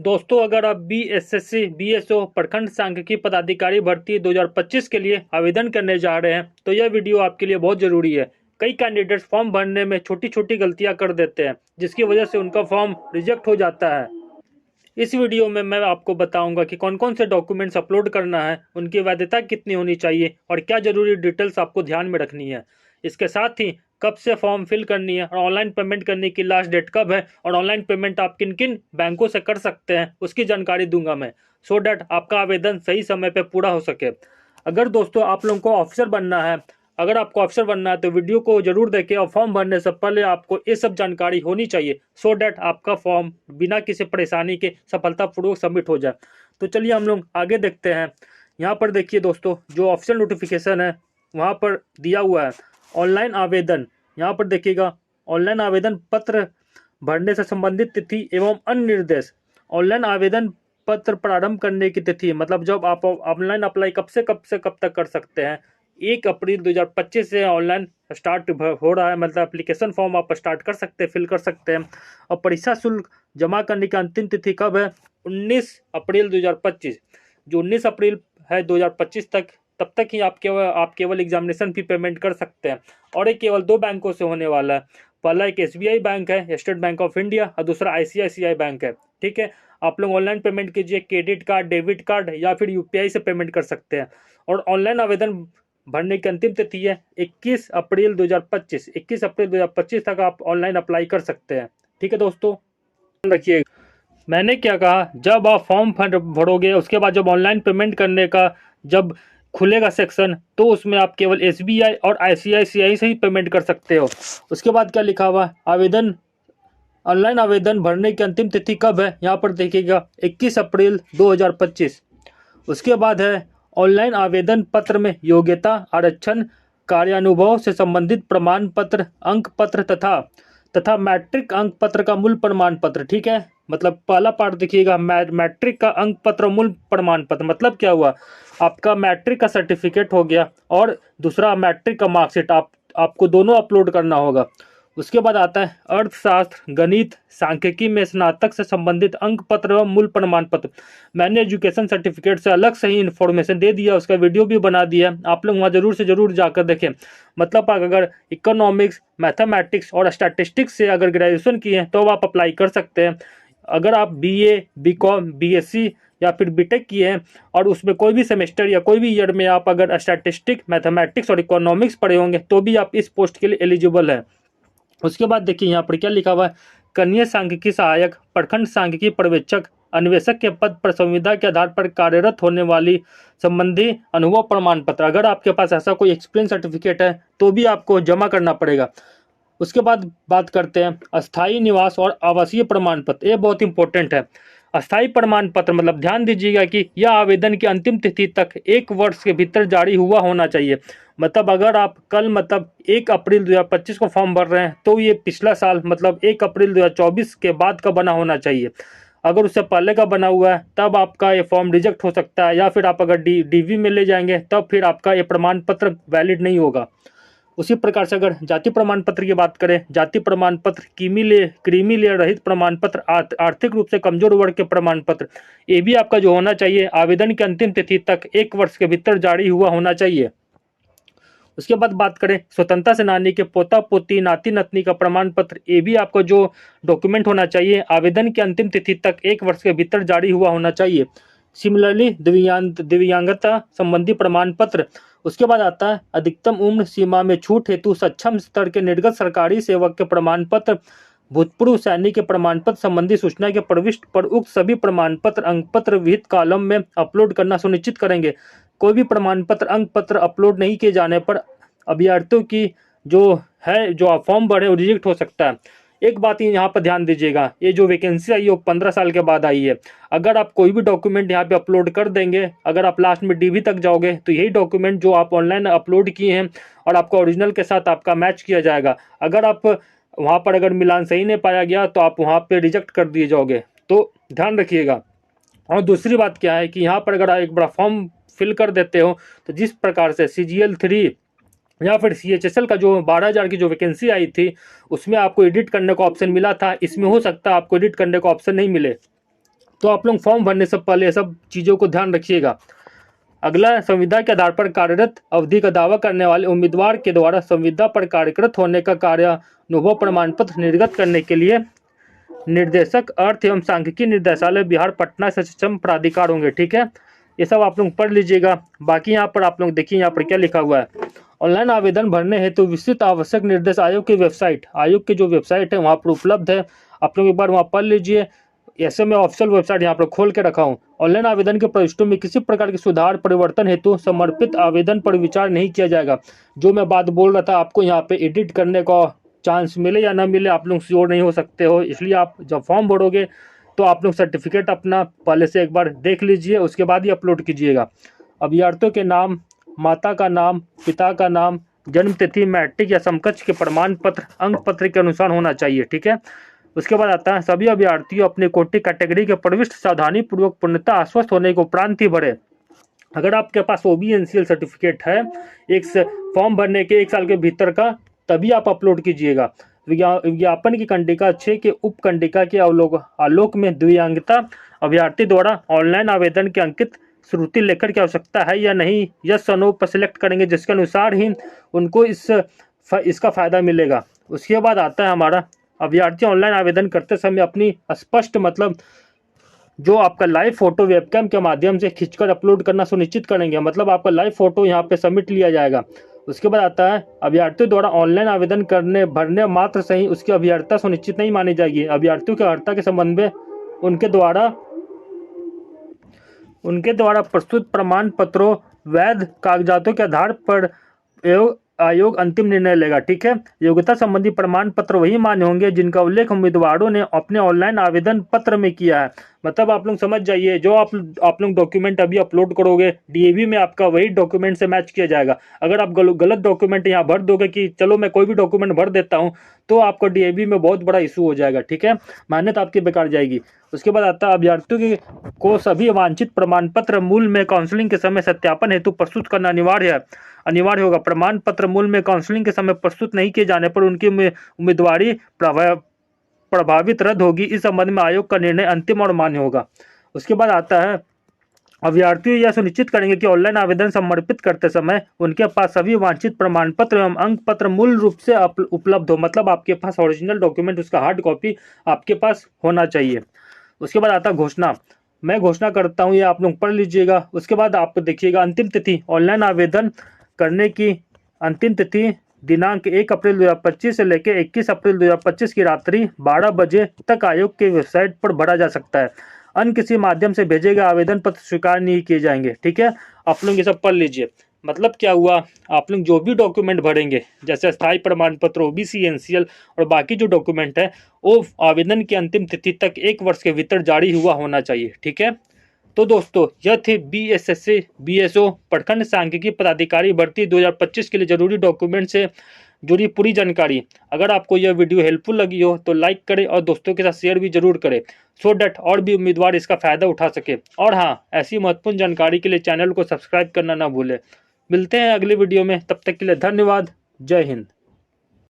दोस्तों, अगर आप बीएसएससी बीएसओ प्रखंड सांख्यिकी पदाधिकारी भर्ती 2025 के लिए आवेदन करने जा रहे हैं तो यह वीडियो आपके लिए बहुत जरूरी है। कई कैंडिडेट्स फॉर्म भरने में छोटी छोटी गलतियां कर देते हैं, जिसकी वजह से उनका फॉर्म रिजेक्ट हो जाता है। इस वीडियो में मैं आपको बताऊंगा कि कौन कौन से डॉक्यूमेंट्स अपलोड करना है, उनकी वैधता कितनी होनी चाहिए और क्या जरूरी डिटेल्स आपको ध्यान में रखनी है। इसके साथ ही कब से फॉर्म फिल करनी है और ऑनलाइन पेमेंट करने की लास्ट डेट कब है और ऑनलाइन पेमेंट आप किन किन बैंकों से कर सकते हैं उसकी जानकारी दूंगा मैं, सो डैट आपका आवेदन सही समय पर पूरा हो सके। अगर दोस्तों आप लोगों को ऑफिसर बनना है, अगर आपको ऑफिसर बनना है तो वीडियो को जरूर देखें और फॉर्म भरने से पहले आपको ये सब जानकारी होनी चाहिए, सो डैट आपका फॉर्म बिना किसी परेशानी के सफलतापूर्वक सबमिट हो जाए। तो चलिए हम लोग आगे देखते हैं। यहाँ पर देखिए दोस्तों, जो ऑफिशियल नोटिफिकेशन है वहाँ पर दिया हुआ है ऑनलाइन आवेदन। यहाँ पर देखिएगा, ऑनलाइन आवेदन पत्र भरने से संबंधित तिथि एवं अन्य निर्देश। ऑनलाइन आवेदन पत्र प्रारंभ करने की तिथि, मतलब जब आप ऑनलाइन अप्लाई कब से कब तक कर सकते हैं। 1 अप्रैल 2025 से ऑनलाइन स्टार्ट हो रहा है, मतलब एप्लीकेशन फॉर्म आप स्टार्ट कर सकते हैं, फिल कर सकते हैं। और परीक्षा शुल्क जमा करने की अंतिम तिथि कब है? 19 अप्रैल 2025। जो 19 अप्रैल है 2025 तक, तब तक ही आप केवल एग्जामिनेशन फी पेमेंट कर सकते हैं। और ये केवल 2 बैंकों से होने वाला है। पहला एक एसबीआई बैंक है, स्टेट बैंक ऑफ इंडिया, और दूसरा आईसीआईसीआई बैंक है। ठीक है, आप लोग ऑनलाइन पेमेंट कीजिए, क्रेडिट कार्ड, डेबिट कार्ड या फिर यूपीआई से पेमेंट कर सकते हैं। और ऑनलाइन आवेदन भरने की अंतिम तिथि है 21 अप्रैल 2025। 21 अप्रैल 2025 तक आप ऑनलाइन अप्लाई कर सकते हैं। ठीक है दोस्तों, रखिए मैंने क्या कहा, जब आप फॉर्म भरोगे उसके बाद जब ऑनलाइन पेमेंट करने का जब खुलेगा सेक्शन, तो उसमें आप केवल एसबीआई और आईसीआईसीआई से ही पेमेंट कर सकते हो। उसके बाद क्या लिखा हुआ, आवेदन ऑनलाइन आवेदन भरने की अंतिम तिथि कब है? यहाँ पर देखिएगा 21 अप्रैल 2025। उसके बाद है ऑनलाइन आवेदन पत्र में योग्यता, आरक्षण, कार्यानुभव से संबंधित प्रमाण पत्र, अंक पत्र तथा मैट्रिक अंक पत्र का मूल प्रमाण पत्र। ठीक है, मतलब पहला पार्ट देखिएगा, मैट्रिक का अंक पत्र मूल प्रमाण पत्र, मतलब क्या हुआ, आपका मैट्रिक का सर्टिफिकेट हो गया और दूसरा मैट्रिक का मार्कशीट, आपको दोनों अपलोड करना होगा। उसके बाद आता है अर्थशास्त्र, गणित, सांख्यिकी में स्नातक से संबंधित अंक पत्र एवं मूल प्रमाण पत्र। मैंने एजुकेशन सर्टिफिकेट से अलग से ही इन्फॉर्मेशन दे दिया, उसका वीडियो भी बना दिया, आप लोग वहाँ जरूर से जरूर जाकर देखें। मतलब आप अगर इकोनॉमिक्स, मैथमेटिक्स और स्टैटिस्टिक्स से अगर ग्रेजुएशन किए हैं तो आप अप्लाई कर सकते हैं। अगर आप बीए, बीकॉम, बीएससी या फिर बीटेक किए हैं और उसमें कोई भी सेमेस्टर या कोई भी ईयर में आप अगर स्टैटिस्टिक्स, मैथमेटिक्स और इकोनॉमिक्स पढ़े होंगे तो भी आप इस पोस्ट के लिए एलिजिबल है। उसके बाद देखिए यहाँ पर क्या लिखा हुआ है, कनीय सांख्यिकी सहायक, प्रखंड सांख्यिकी पर्यवेक्षक, अन्वेषक के पद पर संविदा के आधार पर कार्यरत होने वाली संबंधी अनुभव प्रमाण पत्र। अगर आपके पास ऐसा कोई एक्सपीरियंस सर्टिफिकेट है तो भी आपको जमा करना पड़ेगा। उसके बाद बात करते हैं अस्थायी निवास और आवासीय प्रमाण पत्र। ये बहुत इंपॉर्टेंट है। अस्थायी प्रमाण पत्र मतलब ध्यान दीजिएगा कि यह आवेदन की अंतिम तिथि तक 1 वर्ष के भीतर जारी हुआ होना चाहिए। मतलब अगर आप कल मतलब 1 अप्रैल 2025 को फॉर्म भर रहे हैं तो ये पिछला साल मतलब 1 अप्रैल 2024 के बाद का बना होना चाहिए। अगर उससे पहले का बना हुआ है तब आपका ये फॉर्म रिजेक्ट हो सकता है, या फिर आप अगर डीवी में ले जाएंगे तब फिर आपका ये प्रमाण पत्र वैलिड नहीं होगा। उसी प्रकार से अगर जाति प्रमाण पत्र की बात करें, जाति प्रमाण पत्र, क्रीमी लेयर रहित प्रमाण पत्र, आर्थिक रूप से कमजोर वर्ग के प्रमाण पत्र, ये भी आपका जो होना चाहिए आवेदन की अंतिम तिथि तक 1 वर्ष के भीतर जारी हुआ होना चाहिए। उसके बाद बात करें स्वतंत्रता सेनानी के पोता पोती, नाती नतनी का प्रमाण पत्र, ये भी आपको जो डॉक्यूमेंट होना चाहिए आवेदन की अंतिम तिथि तक 1 वर्ष के भीतर जारी हुआ होना चाहिए। सिमिलरली दिव्यांगता संबंधी प्रमाण पत्र। उसके बाद आता है अधिकतम उम्र सीमा में छूट हेतु सक्षम स्तर के निर्गत सरकारी सेवक के प्रमाण पत्र, भूतपूर्व सैनिक के प्रमाण पत्र संबंधी सूचना के प्रविष्ट पर उक्त सभी प्रमाण पत्र अंक पत्र विहित कॉलम में अपलोड करना सुनिश्चित करेंगे। कोई भी प्रमाण पत्र अंक पत्र अपलोड नहीं किए जाने पर अभ्यर्थियों की जो फॉर्म भरे रिजेक्ट हो सकता है। एक बात यहाँ पर ध्यान दीजिएगा, ये जो वैकेंसी आई है वो 15 साल के बाद आई है। अगर आप कोई भी डॉक्यूमेंट यहाँ पे अपलोड कर देंगे, अगर आप लास्ट में डीवी तक जाओगे तो यही डॉक्यूमेंट जो आप ऑनलाइन अपलोड किए हैं और आपका ओरिजिनल के साथ आपका मैच किया जाएगा। अगर आप वहाँ पर अगर मिलान सही नहीं पाया गया तो आप वहाँ पे रिजेक्ट कर दिए जाओगे, तो ध्यान रखिएगा। और दूसरी बात क्या है कि यहाँ पर अगर आप एक बड़ा फॉर्म फिल कर देते हो तो जिस प्रकार से CGL 3 या फिर CHSL का जो 12,000 की जो वैकेंसी आई थी उसमें आपको एडिट करने का ऑप्शन मिला था, इसमें हो सकता है आपको एडिट करने का ऑप्शन नहीं मिले। तो आप लोग फॉर्म भरने से पहले ये सब चीज़ों को ध्यान रखिएगा। अगला, संविदा के आधार पर कार्यरत अवधि का दावा करने वाले उम्मीदवार के द्वारा संविदा पर कार्यरत होने का कार्यानुभव प्रमाण पत्र निर्गत करने के लिए निर्देशक अर्थ एवं सांख्यिकी निर्देशालय बिहार पटना से सक्षम प्राधिकार होंगे। ठीक है, ये सब आप लोग पढ़ लीजिएगा। बाकी यहाँ पर आप लोग देखिए यहाँ पर क्या लिखा हुआ है। ऑनलाइन आवेदन भरने हेतु विस्तृत आवश्यक निर्देश आयोग की वेबसाइट, आयोग की जो वेबसाइट है वहाँ पर उपलब्ध है, आप लोग एक बार वहाँ पढ़ लीजिए। ऐसे में ऑफिशियल वेबसाइट यहाँ पर खोल के रखा हूँ। ऑनलाइन आवेदन के प्रविष्टों में किसी प्रकार के सुधार परिवर्तन हेतु समर्पित आवेदन पर विचार नहीं किया जाएगा। जो मैं बात बोल रहा था, आपको यहाँ पे एडिट करने का चांस मिले या ना मिले आप लोग श्योर नहीं हो सकते हो, इसलिए आप जब फॉर्म भरोगे तो आप लोग सर्टिफिकेट अपना पहले से एक बार देख लीजिए, उसके बाद ही अपलोड कीजिएगा। अभ्यर्थियों के नाम, माता का नाम, पिता का नाम, जन्म तिथि मैट्रिक या समकक्ष के प्रमाण पत्र अंक पत्र के अनुसार होना चाहिए। ठीक है, उसके बाद आता है सभी अभ्यर्थियों अपने कोटि कैटेगरी के प्रविष्ट सावधानी पूर्वक पूर्णतः आश्वस्त होने को उपरांत ही भरे। अगर आपके पास OBNCL सर्टिफिकेट है एक फॉर्म भरने के 1 साल के भीतर का, तभी आप अपलोड कीजिएगा। विज्ञापन की कंडिका 6 के उपकंडिका के आलोक में दिव्यांगता अभ्यर्थी द्वारा ऑनलाइन आवेदन के अंकित श्रुति लेखन की आवश्यकता है या नहीं, यस और नो पर सिलेक्ट करेंगे, जिसके अनुसार ही उनको इसका फायदा मिलेगा। उसके बाद आता है हमारा अभ्यर्थी ऑनलाइन आवेदन करते समय अपनी स्पष्ट मतलब जो आपका लाइव फोटो वेबकैम के माध्यम से खींचकर अपलोड करना सुनिश्चित करेंगे, मतलब आपका लाइव फोटो यहाँ पे सबमिट लिया जाएगा। उसके बाद आता है अभ्यर्थियों द्वारा ऑनलाइन आवेदन भरने मात्र से ही उसकी अभ्यर्थता सुनिश्चित नहीं मानी जाएगी। अभ्यर्थियों की अर्हता के संबंध में उनके द्वारा प्रस्तुत प्रमाण पत्रों वैध कागजातों के आधार पर आयोग अंतिम निर्णय लेगा। ठीक है, योग्यता संबंधी प्रमाण पत्र वही मान्य होंगे जिनका उल्लेख उम्मीदवारों ने अपने ऑनलाइन आवेदन पत्र में किया है। मतलब आप लोग समझ जाइए, जो आप लोग डॉक्यूमेंट अभी अपलोड करोगे DAV में आपका वही डॉक्यूमेंट से मैच किया जाएगा। अगर आप गलत डॉक्यूमेंट यहाँ भर दोगे कि चलो मैं कोई भी डॉक्यूमेंट भर देता हूँ, तो आपको DAV में बहुत बड़ा इशू हो जाएगा। ठीक है, मान्यता आपकी बेकार जाएगी। उसके बाद आता है अभ्यर्थियों को सभी वांछित प्रमाण पत्र मूल में काउंसलिंग के समय सत्यापन हेतु प्रस्तुत करना अनिवार्य होगा। प्रमाण पत्र मूल में काउंसलिंग के समय प्रस्तुत नहीं किए जाने पर उनकी उम्मीदवारी प्रभावित रद्द होगी। इस संबंध में आयोग का निर्णय अंतिम और मान्य होगा। उसके बाद आता है अभ्यर्थियों यह सुनिश्चित करेंगे कि ऑनलाइन आवेदन समर्पित करते समय उनके पास सभी वांछित प्रमाण पत्र एवं अंक पत्र मूल रूप से उपलब्ध हो, मतलब आपके पास ओरिजिनल डॉक्यूमेंट उसका हार्ड कॉपी आपके पास होना चाहिए। उसके बाद आता है घोषणा। मैं घोषणा करता हूँ, ये आप लोग पढ़ लीजिएगा। उसके बाद आप देखिएगा अंतिम तिथि, ऑनलाइन आवेदन करने की अंतिम तिथि दिनांक 1 अप्रैल 2025 से लेकर 21 अप्रैल 2025 की रात्रि 12 बजे तक आयोग के वेबसाइट पर भरा जा सकता है। अन्य किसी माध्यम से भेजे गए आवेदन पत्र स्वीकार नहीं किए जाएंगे। ठीक है, आप लोग ये सब पढ़ लीजिए। मतलब क्या हुआ, आप लोग जो भी डॉक्यूमेंट भरेंगे जैसे स्थायी प्रमाण पत्र, OBC, NCL और बाकी जो डॉक्यूमेंट है वो आवेदन की अंतिम तिथि तक 1 वर्ष के भीतर जारी हुआ होना चाहिए। ठीक है, तो दोस्तों यह थे BSSC BSO प्रखंड सांख्यिकी पदाधिकारी भर्ती 2025 के लिए जरूरी डॉक्यूमेंट से जुड़ी पूरी जानकारी। अगर आपको यह वीडियो हेल्पफुल लगी हो तो लाइक करें और दोस्तों के साथ शेयर भी जरूर करें, सो डैट और भी उम्मीदवार इसका फायदा उठा सके। और हाँ, ऐसी महत्वपूर्ण जानकारी के लिए चैनल को सब्सक्राइब करना ना भूलें। मिलते हैं अगली वीडियो में, तब तक के लिए धन्यवाद। जय हिंद।